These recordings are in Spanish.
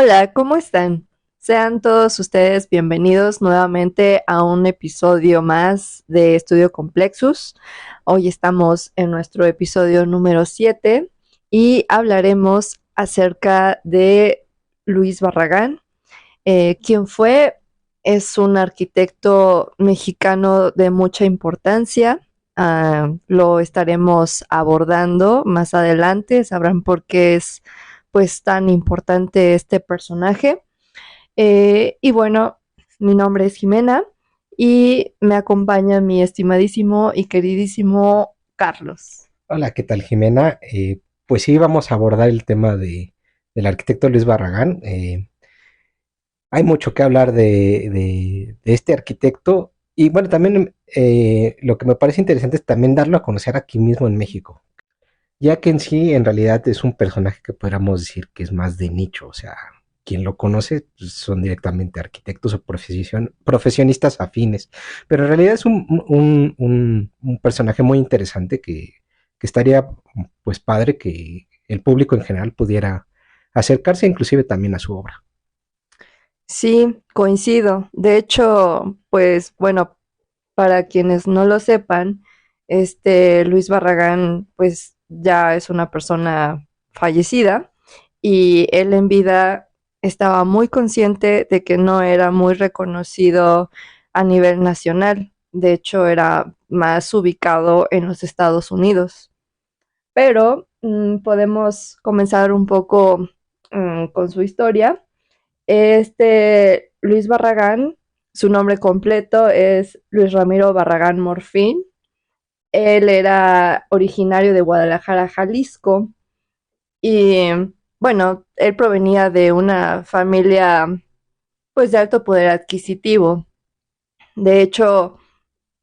Hola, ¿cómo están? Sean todos ustedes bienvenidos nuevamente a un episodio más de Estudio Complexus. Hoy estamos en nuestro episodio número 7 y hablaremos acerca de Luis Barragán. ¿Quién fue? Es un arquitecto mexicano de mucha importancia. Lo estaremos abordando más adelante. Sabrán por qué es pues tan importante este personaje. Y bueno, mi nombre es Jimena y me acompaña mi estimadísimo y queridísimo Carlos. Hola, ¿qué tal, Jimena? Pues sí, vamos a abordar el tema del arquitecto Luis Barragán. Hay mucho que hablar de este arquitecto y bueno, también lo que me parece interesante es también darlo a conocer aquí mismo en México, ya que en sí, en realidad es un personaje que podríamos decir que es más de nicho, o sea, quien lo conoce pues, son directamente arquitectos o profesionistas afines, pero en realidad es un personaje muy interesante que estaría pues padre que el público en general pudiera acercarse inclusive también a su obra. Sí, coincido. De hecho, pues bueno, para quienes no lo sepan, este Luis Barragán pues ya es una persona fallecida y él en vida estaba muy consciente de que no era muy reconocido a nivel nacional. De hecho, era más ubicado en los Estados Unidos. Pero podemos comenzar un poco con su historia. Este Luis Barragán, su nombre completo es Luis Ramiro Barragán Morfín. Él era originario de Guadalajara, Jalisco, y bueno, él provenía de una familia pues de alto poder adquisitivo. De hecho,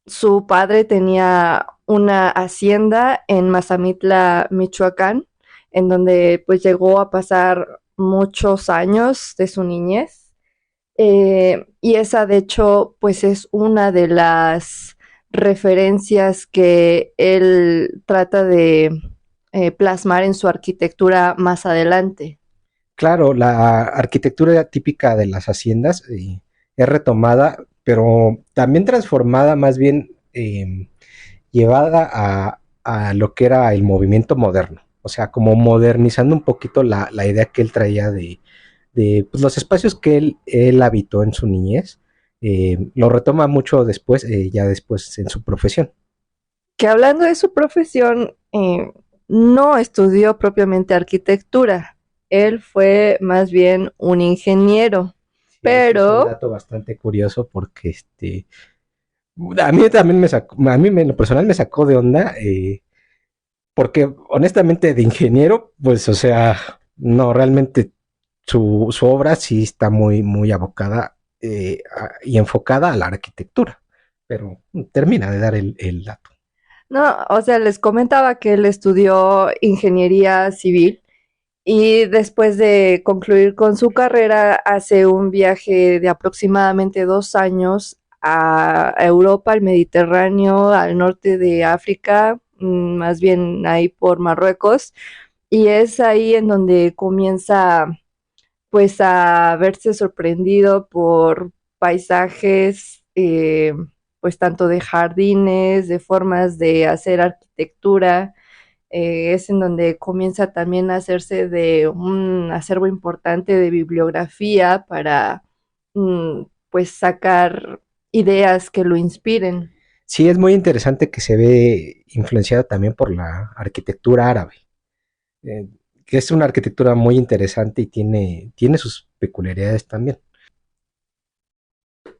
su padre tenía una hacienda en Mazamitla, Michoacán, en donde pues llegó a pasar muchos años de su niñez. Y esa, de hecho, pues es una de las referencias que él trata de plasmar en su arquitectura más adelante. Claro, la arquitectura típica de las haciendas es retomada, pero también transformada, más bien llevada a lo que era el movimiento moderno. O sea, como modernizando un poquito la idea que él traía de pues, los espacios que él habitó en su niñez. Lo retoma mucho después, ya después en su profesión. Que hablando de su profesión, no estudió propiamente arquitectura, él fue más bien un ingeniero, Sí, eso es un pero dato bastante curioso porque a mí también a mí en lo personal me sacó de onda, porque honestamente de ingeniero, pues o sea, no, realmente su obra sí está muy abocada y enfocada a la arquitectura, pero termina de dar el dato. no, o sea, les comentaba que él estudió ingeniería civil y después de concluir con su carrera hace un viaje de aproximadamente 2 años a Europa, al Mediterráneo, al norte de África, más bien ahí por Marruecos, y es ahí en donde comienza pues a verse sorprendido por paisajes, pues tanto de jardines, de formas de hacer arquitectura. Es en donde comienza también a hacerse de un acervo importante de bibliografía para pues sacar ideas que lo inspiren. Sí, es muy interesante que se ve influenciado también por la arquitectura árabe, eh, que es una arquitectura muy interesante y tiene sus peculiaridades también.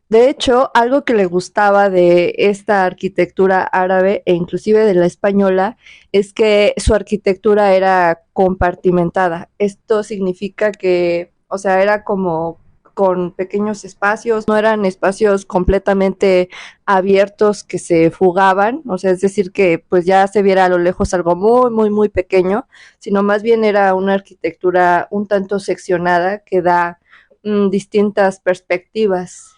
De hecho, algo que le gustaba de esta arquitectura árabe e inclusive de la española es que su arquitectura era compartimentada. Esto significa que, o sea, era como con pequeños espacios, no eran espacios completamente abiertos que se fugaban, o sea, es decir, que pues ya se viera a lo lejos algo muy pequeño, sino más bien era una arquitectura un tanto seccionada que da distintas perspectivas.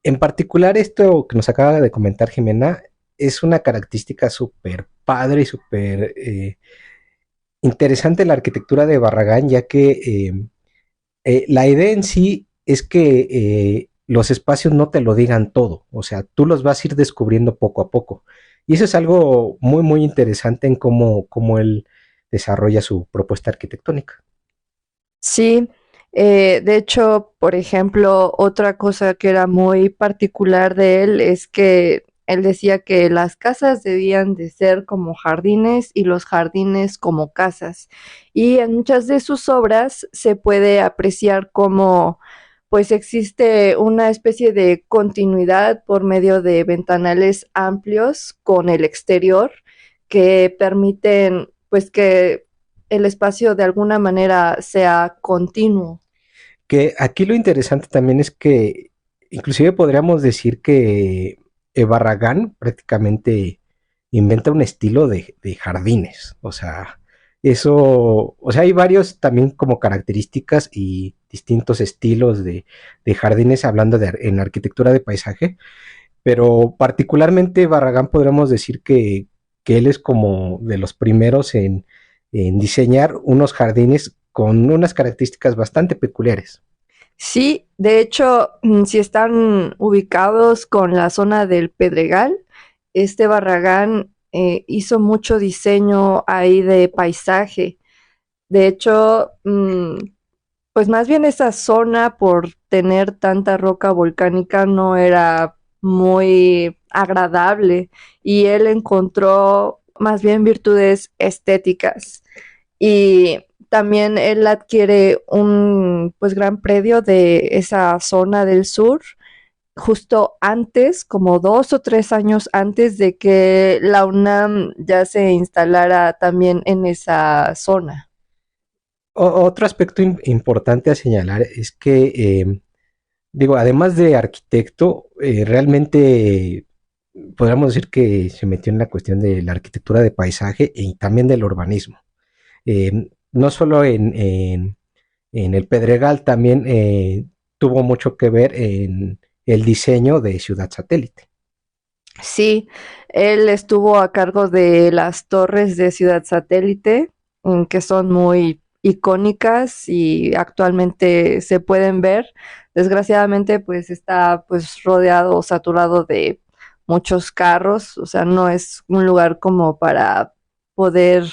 En particular, esto que nos acaba de comentar Jimena es una característica súper padre y súper interesante en la arquitectura de Barragán, ya que La idea en sí es que los espacios no te lo digan todo, o sea, tú los vas a ir descubriendo poco a poco. Y eso es algo muy, muy interesante en cómo él desarrolla su propuesta arquitectónica. Sí, de hecho, por ejemplo, otra cosa que era muy particular de él es que él decía que las casas debían de ser como jardines y los jardines como casas. Y en muchas de sus obras se puede apreciar cómo pues existe una especie de continuidad por medio de ventanales amplios con el exterior que permiten pues que el espacio de alguna manera sea continuo. Que aquí lo interesante también es que inclusive podríamos decir que Barragán prácticamente inventa un estilo de jardines. O sea, eso, o sea, hay varios también como características y distintos estilos de jardines hablando en arquitectura de paisaje, pero particularmente Barragán podríamos decir que él es como de los primeros en diseñar unos jardines con unas características bastante peculiares. Sí, de hecho, si están ubicados con la zona del Pedregal, este Barragán hizo mucho diseño ahí de paisaje. De hecho, pues más bien esa zona por tener tanta roca volcánica no era muy agradable y él encontró más bien virtudes estéticas y también él adquiere un pues gran predio de esa zona del sur justo antes, como 2 o 3 años antes de que la UNAM ya se instalara también en esa zona. Otro aspecto importante a señalar es que, digo, además de arquitecto, realmente podríamos decir que se metió en la cuestión de la arquitectura de paisaje y también del urbanismo. No solo en el Pedregal, también tuvo mucho que ver en el diseño de Ciudad Satélite. Sí, él estuvo a cargo de las torres de Ciudad Satélite, que son muy icónicas y actualmente se pueden ver. Desgraciadamente, pues está pues rodeado o saturado de muchos carros, o sea, no es un lugar como para poder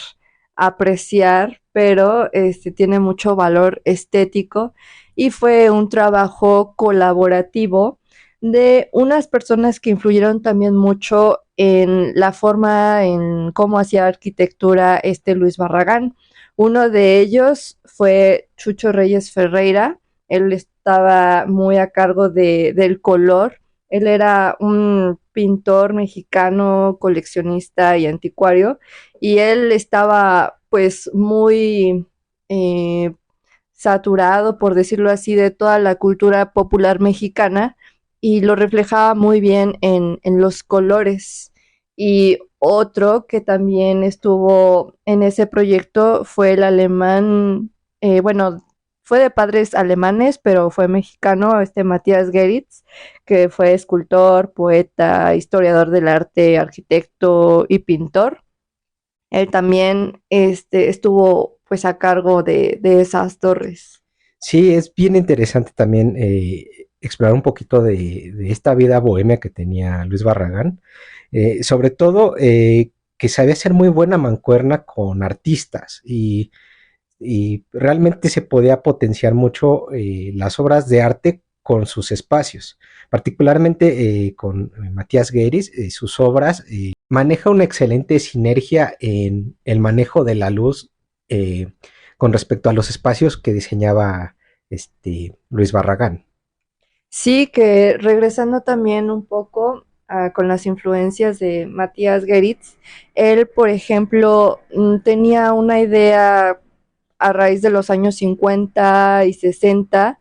apreciar, pero este tiene mucho valor estético y fue un trabajo colaborativo de unas personas que influyeron también mucho en la forma en cómo hacía arquitectura este Luis Barragán. Uno de ellos fue Chucho Reyes Ferreira. Él estaba muy a cargo del color. Él era un pintor mexicano, coleccionista y anticuario, y él estaba pues muy saturado, por decirlo así, de toda la cultura popular mexicana y lo reflejaba muy bien en los colores. Y otro que también estuvo en ese proyecto fue el alemán, bueno, fue de padres alemanes, pero fue mexicano, este Matías Geritz, que fue escultor, poeta, historiador del arte, arquitecto y pintor. Él también estuvo pues a cargo de esas torres. Sí, es bien interesante también explorar un poquito de esta vida bohemia que tenía Luis Barragán. Sobre todo que sabía hacer muy buena mancuerna con artistas y realmente se podía potenciar mucho las obras de arte con sus espacios, particularmente con Matías Gueris, sus obras maneja una excelente sinergia en el manejo de la luz eh, con respecto a los espacios que diseñaba Luis Barragán. Sí, que regresando también un poco con las influencias de Matías Geritz, él, por ejemplo, tenía una idea a raíz de los años 50 y 60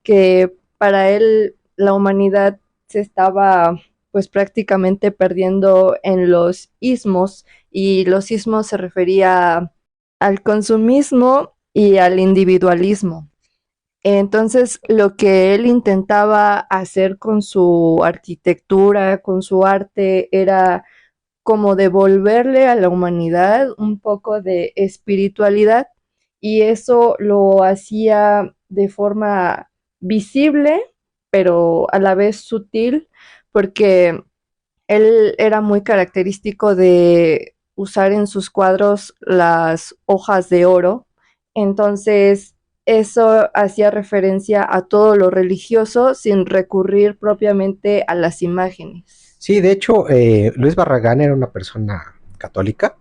que para él la humanidad se estaba pues prácticamente perdiendo en los ismos y los ismos se refería al consumismo y al individualismo. Entonces, lo que él intentaba hacer con su arquitectura, con su arte, era como devolverle a la humanidad un poco de espiritualidad y eso lo hacía de forma visible, pero a la vez sutil, porque él era muy característico de usar en sus cuadros las hojas de oro, entonces eso hacía referencia a todo lo religioso sin recurrir propiamente a las imágenes. Sí, de hecho, Luis Barragán era una persona católica,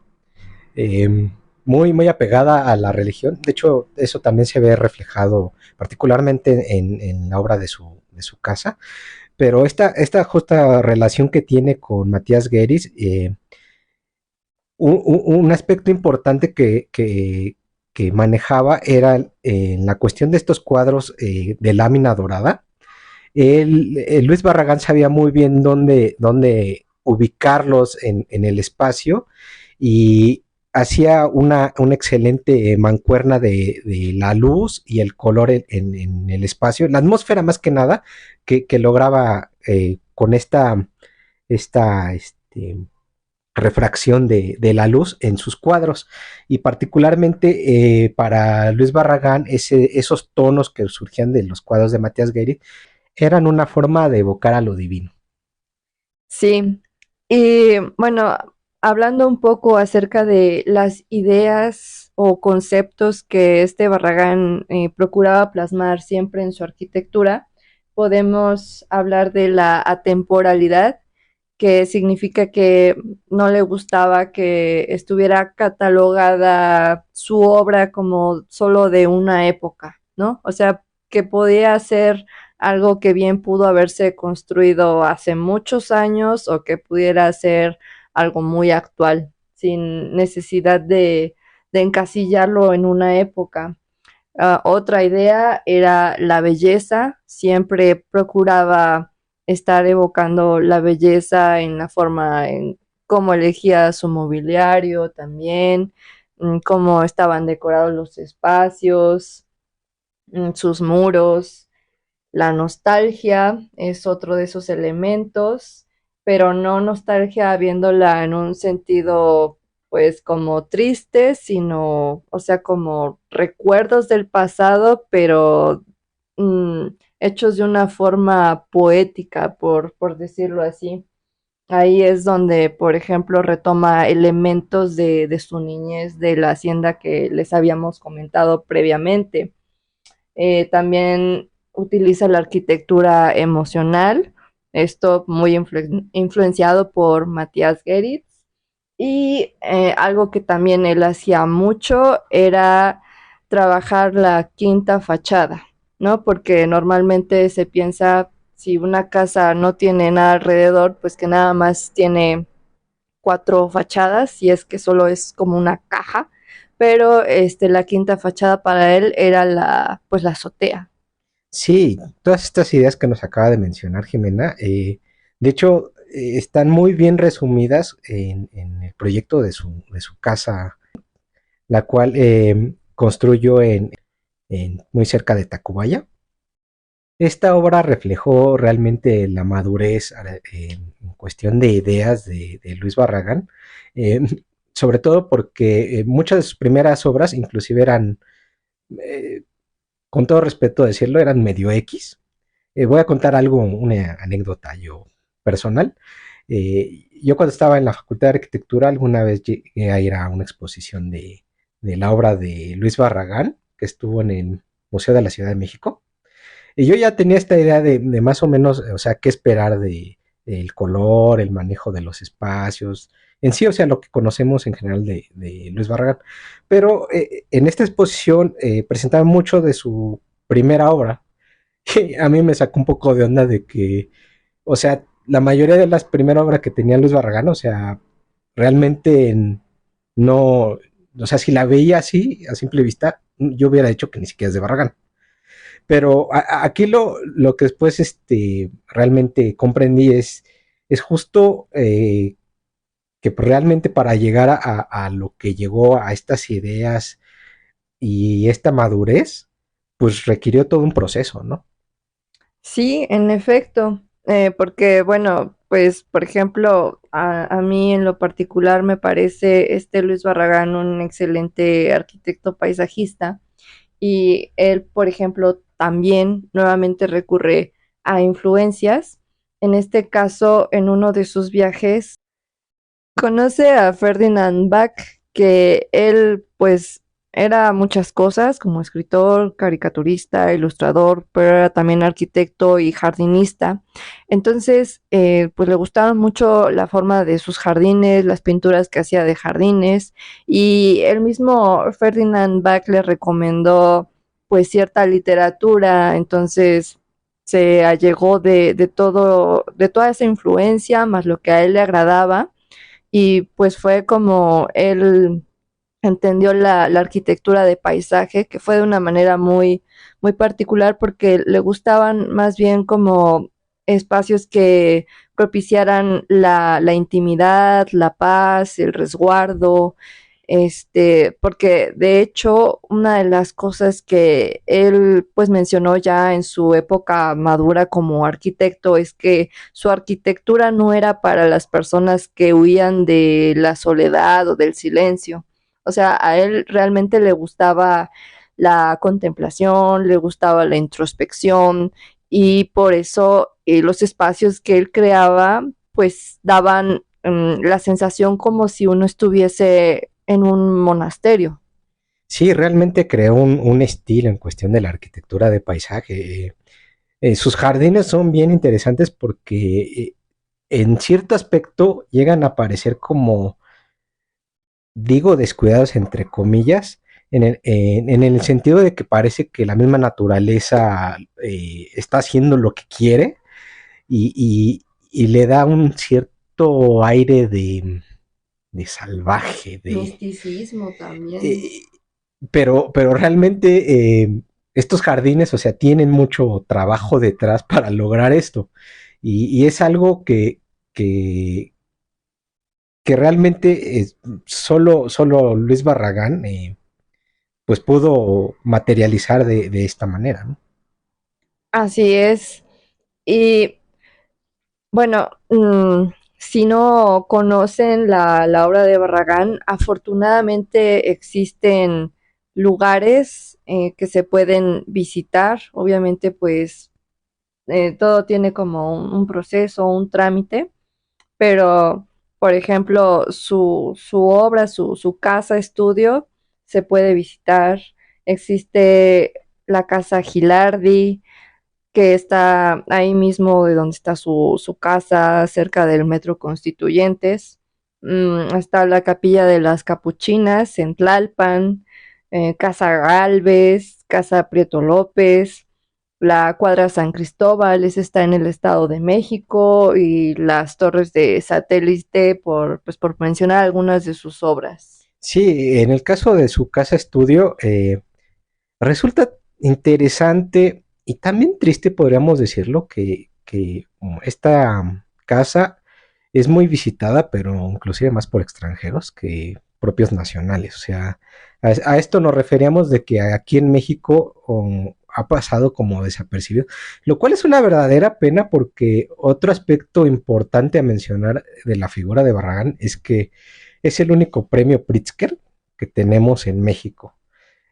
eh, muy apegada a la religión. De hecho, eso también se ve reflejado particularmente en la obra de su casa. Pero esta justa relación que tiene con Matías Gueris, un aspecto importante que manejaba era en la cuestión de estos cuadros de lámina dorada. Luis Barragán sabía muy bien dónde ubicarlos en el espacio y hacía una excelente mancuerna de la luz y el color en el espacio, la atmósfera más que nada, que lograba con esta refracción de la luz en sus cuadros y particularmente para Luis Barragán esos tonos que surgían de los cuadros de Matías Guerin eran una forma de evocar a lo divino. Sí, y bueno, hablando un poco acerca de las ideas o conceptos que este Barragán procuraba plasmar siempre en su arquitectura, podemos hablar de la atemporalidad, que significa que no le gustaba que estuviera catalogada su obra como solo de una época, ¿no? O sea, que podía ser algo que bien pudo haberse construido hace muchos años o que pudiera ser algo muy actual, sin necesidad de encasillarlo en una época. Otra idea era la belleza, siempre procuraba estar evocando la belleza en la forma en cómo elegía su mobiliario también, cómo estaban decorados los espacios, sus muros. La nostalgia es otro de esos elementos, pero no nostalgia viéndola en un sentido pues como triste, sino, o sea, como recuerdos del pasado, pero mm, hechos de una forma poética, por decirlo así. Ahí es donde, por ejemplo, retoma elementos de su niñez, de la hacienda que les habíamos comentado previamente. También utiliza la arquitectura emocional, esto muy influenciado por Matías Geritz. Y algo que también él hacía mucho era trabajar la quinta fachada, ¿no? Porque normalmente se piensa si una casa no tiene nada alrededor, pues que nada más tiene cuatro fachadas, y es que solo es como una caja, pero la quinta fachada para él era pues la azotea. Sí, todas estas ideas que nos acaba de mencionar Jimena, de hecho, están muy bien resumidas en el proyecto de su casa, la cual construyó muy cerca de Tacubaya. Esta obra reflejó realmente la madurez en cuestión de ideas de Luis Barragán, eh, sobre todo porque muchas de sus primeras obras inclusive eran, eh, con todo respeto decirlo, eran medio X. Voy a contar algo, una anécdota yo personal. Yo cuando estaba en la Facultad de Arquitectura alguna vez llegué a ir a una exposición de la obra de Luis Barragán, que estuvo en el Museo de la Ciudad de México. Y yo ya tenía esta idea de más o menos, o sea, qué esperar de el color, el manejo de los espacios, en sí, o sea, lo que conocemos en general de Luis Barragán. Pero en esta exposición presentaba mucho de su primera obra. Y a mí me sacó un poco de onda de que, o sea, la mayoría de las primeras obras que tenía Luis Barragán, o sea, realmente no, o sea, si la veía así, a simple vista, yo hubiera dicho que ni siquiera es de Barragán. Pero aquí lo que después realmente comprendí es justo que realmente para llegar a lo que llegó a estas ideas y esta madurez, pues requirió todo un proceso, ¿no? Sí, en efecto, porque bueno, pues por ejemplo, a mí en lo particular me parece Luis Barragán un excelente arquitecto paisajista, y él, por ejemplo, también nuevamente recurre a influencias. En este caso, en uno de sus viajes, conoce a Ferdinand Bach, que él pues era muchas cosas, como escritor, caricaturista, ilustrador, pero era también arquitecto y jardinista. Entonces, pues le gustaron mucho la forma de sus jardines, las pinturas que hacía de jardines, y el mismo Ferdinand Bach le recomendó pues cierta literatura, entonces se allegó de todo, de toda esa influencia, más lo que a él le agradaba, y pues fue como él entendió la arquitectura de paisaje, que fue de una manera muy particular porque le gustaban más bien como espacios que propiciaran la intimidad, la paz, el resguardo, porque de hecho una de las cosas que él pues mencionó ya en su época madura como arquitecto es que su arquitectura no era para las personas que huían de la soledad o del silencio. O sea, a él realmente le gustaba la contemplación, le gustaba la introspección, y por eso los espacios que él creaba pues daban la sensación como si uno estuviese en un monasterio. Sí, realmente creó un estilo en cuestión de la arquitectura de paisaje. Sus jardines son bien interesantes porque en cierto aspecto llegan a parecer como, digo, descuidados entre comillas, en el sentido de que parece que la misma naturaleza está haciendo lo que quiere y le da un cierto aire de salvaje, Misticismo también. eh, pero realmente estos jardines, o sea, tienen mucho trabajo detrás para lograr esto. Y es algo que, que realmente solo Luis Barragán pues pudo materializar de esta manera, ¿no? Así es. Y bueno, si no conocen la obra de Barragán, afortunadamente existen lugares que se pueden visitar. Obviamente, pues todo tiene como un proceso, un trámite, pero por ejemplo, su obra, su casa estudio se puede visitar. Existe la casa Gilardi, que está ahí mismo de donde está su casa, cerca del Metro Constituyentes. Está la Capilla de las Capuchinas en Tlalpan, Casa Galvez, Casa Prieto López, la Cuadra San Cristóbal, esa está en el Estado de México, y las torres de satélite, pues por mencionar algunas de sus obras. Sí, en el caso de su casa estudio, resulta interesante y también triste, podríamos decirlo, que esta casa es muy visitada, pero inclusive más por extranjeros que propios nacionales. O sea, a esto nos referíamos de que aquí en México ha pasado como desapercibido, lo cual es una verdadera pena porque otro aspecto importante a mencionar de la figura de Barragán es que es el único premio Pritzker que tenemos en México.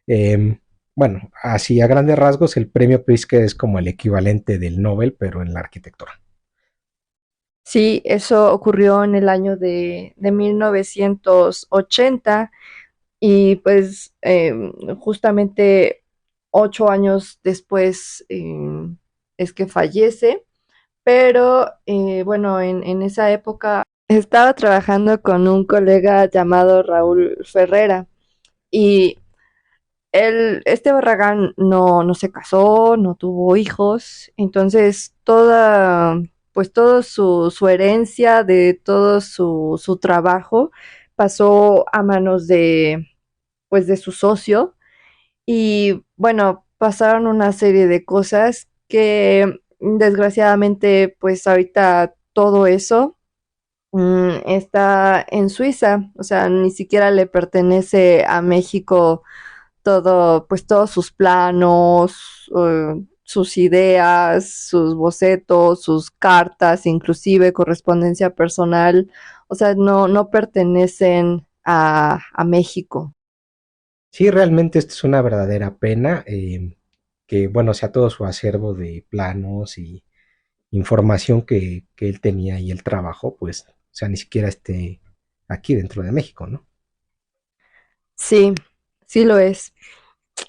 Eh, bueno, así a grandes rasgos, el premio Pritzker es como el equivalente del Nobel, pero en la arquitectura. Sí, eso ocurrió en el año de 1980, y pues justamente 8 años después es que fallece, pero bueno, en esa época estaba trabajando con un colega llamado Raúl Ferrera, y este Barragán no se casó, no tuvo hijos, entonces pues toda su herencia de todo su trabajo pasó a manos pues de su socio. Y bueno, pasaron una serie de cosas que desgraciadamente pues ahorita todo eso está en Suiza, o sea, ni siquiera le pertenece a México todo, pues todos sus planos, sus ideas, sus bocetos, sus cartas, inclusive correspondencia personal, o sea, no pertenecen a México. Sí, realmente esto es una verdadera pena, que, bueno, o sea, todo su acervo de planos y información que él tenía y el trabajo, pues, o sea, ni siquiera esté aquí dentro de México, ¿no? Sí, sí lo es.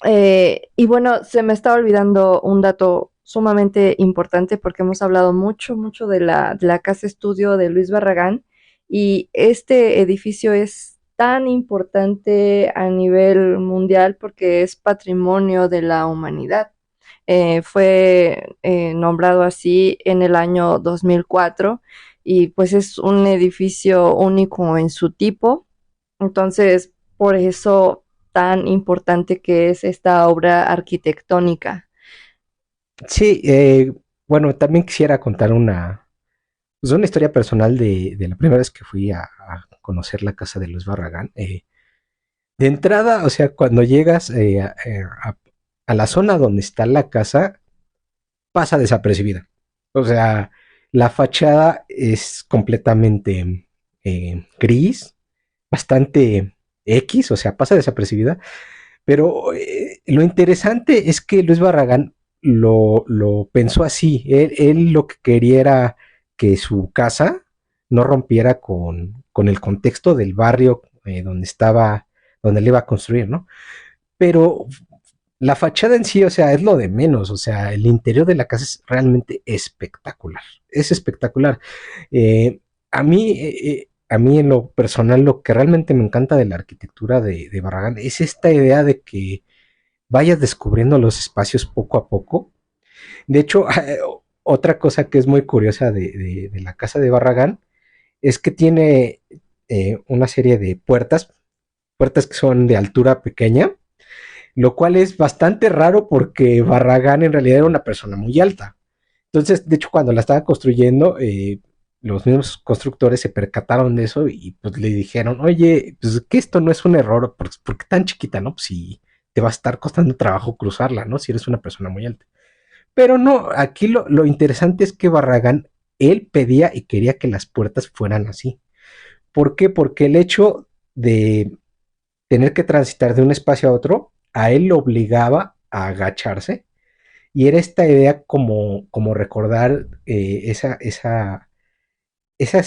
Y bueno, se me está olvidando un dato sumamente importante porque hemos hablado mucho, mucho de la casa estudio de Luis Barragán y este edificio es tan importante a nivel mundial porque es patrimonio de la humanidad. Fue nombrado así en el año 2004 y pues es un edificio único en su tipo. Entonces, por eso tan importante que es esta obra arquitectónica. Sí, bueno, también quisiera contar una, pues una historia personal de la primera vez que fui a conocer la casa de Luis Barragán. De entrada, o sea, cuando llegas a la zona donde está la casa, pasa desapercibida. O sea, la fachada es completamente gris, bastante X, o sea, pasa desapercibida. Pero lo interesante es que Luis Barragán lo pensó así. Él lo que quería era que su casa no rompiera con el contexto del barrio donde estaba, donde le iba a construir, ¿no? Pero la fachada en sí, o sea, es lo de menos. O sea, el interior de la casa es realmente espectacular. Es espectacular. A mí en lo personal, lo que realmente me encanta de la arquitectura de Barragán es esta idea de que vayas descubriendo los espacios poco a poco. De hecho, otra cosa que es muy curiosa de la casa de Barragán es que tiene una serie de puertas, puertas que son de altura pequeña, lo cual es bastante raro porque Barragán en realidad era una persona muy alta. Entonces, de hecho, cuando la estaba construyendo, los mismos constructores se percataron de eso y pues le dijeron, oye, pues que esto no es un error, ¿por qué tan chiquita, no? Pues si te va a estar costando trabajo cruzarla, ¿no? Si eres una persona muy alta. Pero no, aquí lo interesante es que Barragán, él pedía y quería que las puertas fueran así. ¿Por qué? Porque el hecho de tener que transitar de un espacio a otro, a él lo obligaba a agacharse y era esta idea como recordar esas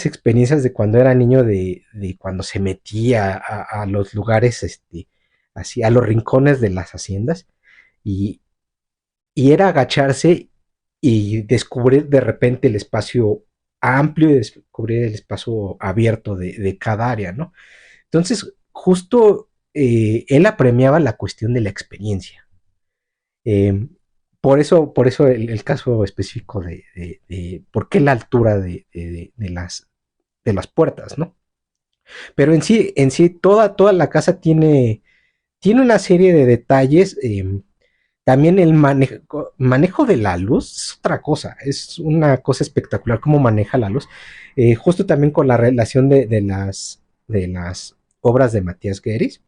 experiencias de cuando era niño, de cuando se metía a los lugares, así, a los rincones de las haciendas, y, y era agacharse y descubrir de repente el espacio amplio y descubrir el espacio abierto de cada área, ¿no? Entonces, justo él apremiaba la cuestión de la experiencia. Eh, por eso el caso específico de por qué la altura de las puertas, ¿no? Pero en sí toda la casa tiene una serie de detalles. También el manejo de la luz es otra cosa, es una cosa espectacular cómo maneja la luz. Justo también con la relación de las obras de Matías Gueris,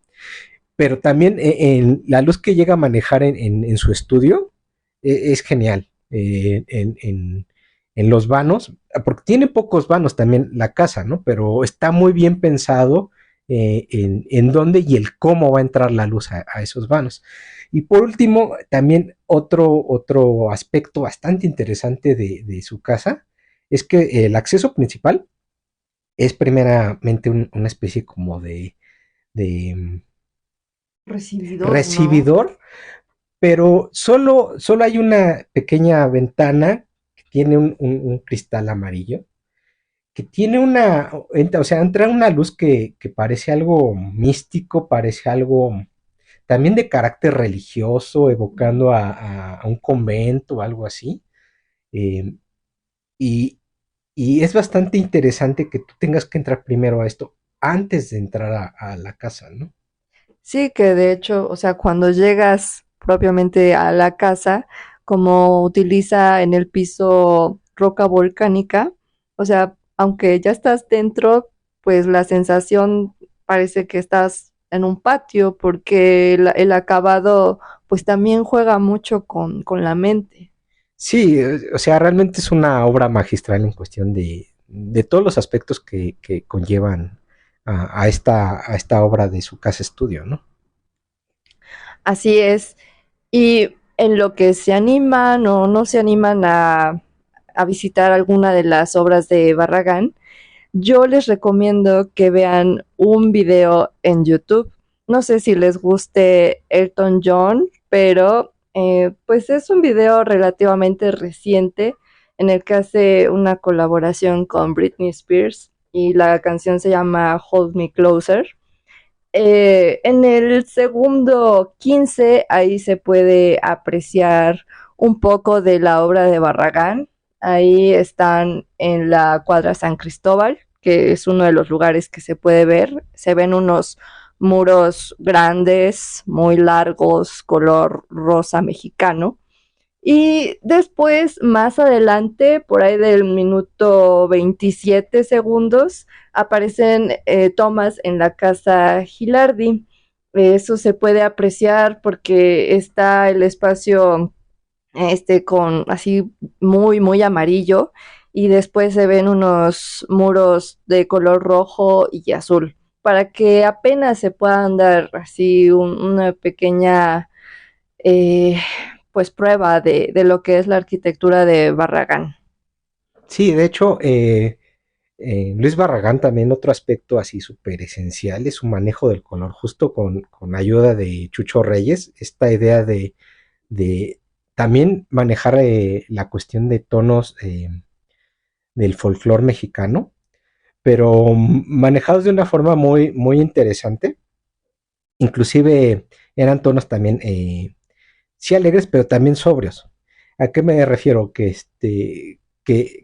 pero también en la luz que llega a manejar en su estudio es genial. En los vanos, porque tiene pocos vanos también la casa, ¿no? Pero está muy bien pensado en dónde y el cómo va a entrar la luz a esos vanos. Y por último, también otro aspecto bastante interesante de su casa es que el acceso principal es primeramente una especie como de Recibidor, ¿no? recibidor, pero solo hay una pequeña ventana que tiene un cristal amarillo, que tiene o sea, entra una luz que parece algo místico, parece algo también de carácter religioso, evocando a un convento o algo así. Eh, y, y es bastante interesante que tú tengas que entrar primero a esto antes de entrar a la casa, ¿no? Sí, que de hecho, o sea, cuando llegas propiamente a la casa, como utiliza en el piso roca volcánica, o sea, aunque ya estás dentro, pues la sensación parece que estás en un patio, porque el acabado, pues también juega mucho con la mente. Sí, o sea, realmente es una obra magistral en cuestión de todos los aspectos que conllevan a esta obra de su casa estudio, ¿no? Así es. Y en lo que se animan o no se animan a visitar alguna de las obras de Barragán, yo les recomiendo que vean un video en YouTube. No sé si les guste Elton John, pero pues es un video relativamente reciente en el que hace una colaboración con Britney Spears y la canción se llama Hold Me Closer. En el segundo 15 ahí se puede apreciar un poco de la obra de Barragán. Ahí están en la cuadra San Cristóbal, que es uno de los lugares que se puede ver. Se ven unos muros grandes, muy largos, color rosa mexicano. Y después, más adelante, por ahí del minuto 27 segundos, aparecen tomas en la casa Gilardi. Eso se puede apreciar porque está el espacio con así muy amarillo y después se ven unos muros de color rojo y azul para que apenas se puedan dar así una pequeña eh, pues prueba de lo que es la arquitectura de Barragán. Sí, de hecho, Luis Barragán también otro aspecto así súper esencial es su manejo del color, justo con ayuda de Chucho Reyes, esta idea de también manejar la cuestión de tonos del folclore mexicano, pero manejados de una forma muy interesante. Inclusive eran tonos también, sí alegres, pero también sobrios. ¿A qué me refiero? Que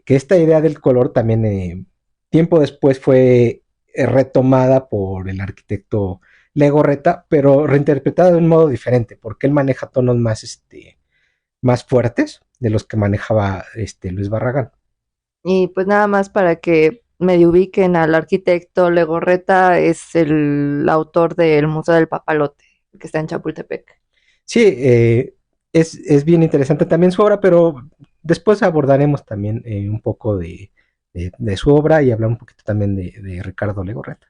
esta idea del color también tiempo después fue retomada por el arquitecto Legorreta, pero reinterpretada de un modo diferente, porque él maneja tonos más, más fuertes de los que manejaba Luis Barragán. Y pues nada más para que medio ubiquen al arquitecto Legorreta, es el autor del Museo del Papalote, que está en Chapultepec. Sí, es bien interesante también su obra, pero después abordaremos también un poco de su obra y hablar un poquito también de Ricardo Legorreta.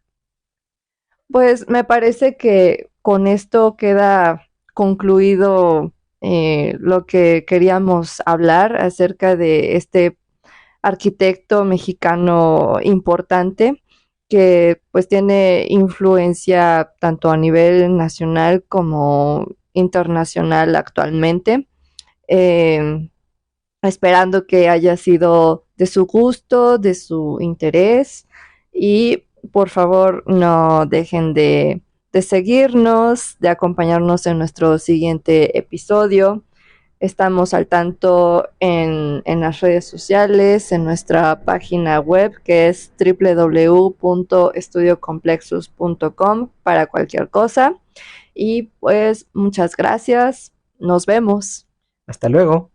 Pues me parece que con esto queda concluido lo que queríamos hablar acerca de este arquitecto mexicano importante que pues tiene influencia tanto a nivel nacional como internacional actualmente. Eh, Esperando que haya sido de su gusto, de su interés y por favor no dejen de seguirnos, de acompañarnos en nuestro siguiente episodio. Estamos al tanto en las redes sociales, en nuestra página web que es www.estudiocomplexus.com para cualquier cosa. Y pues muchas gracias. Nos vemos. Hasta luego.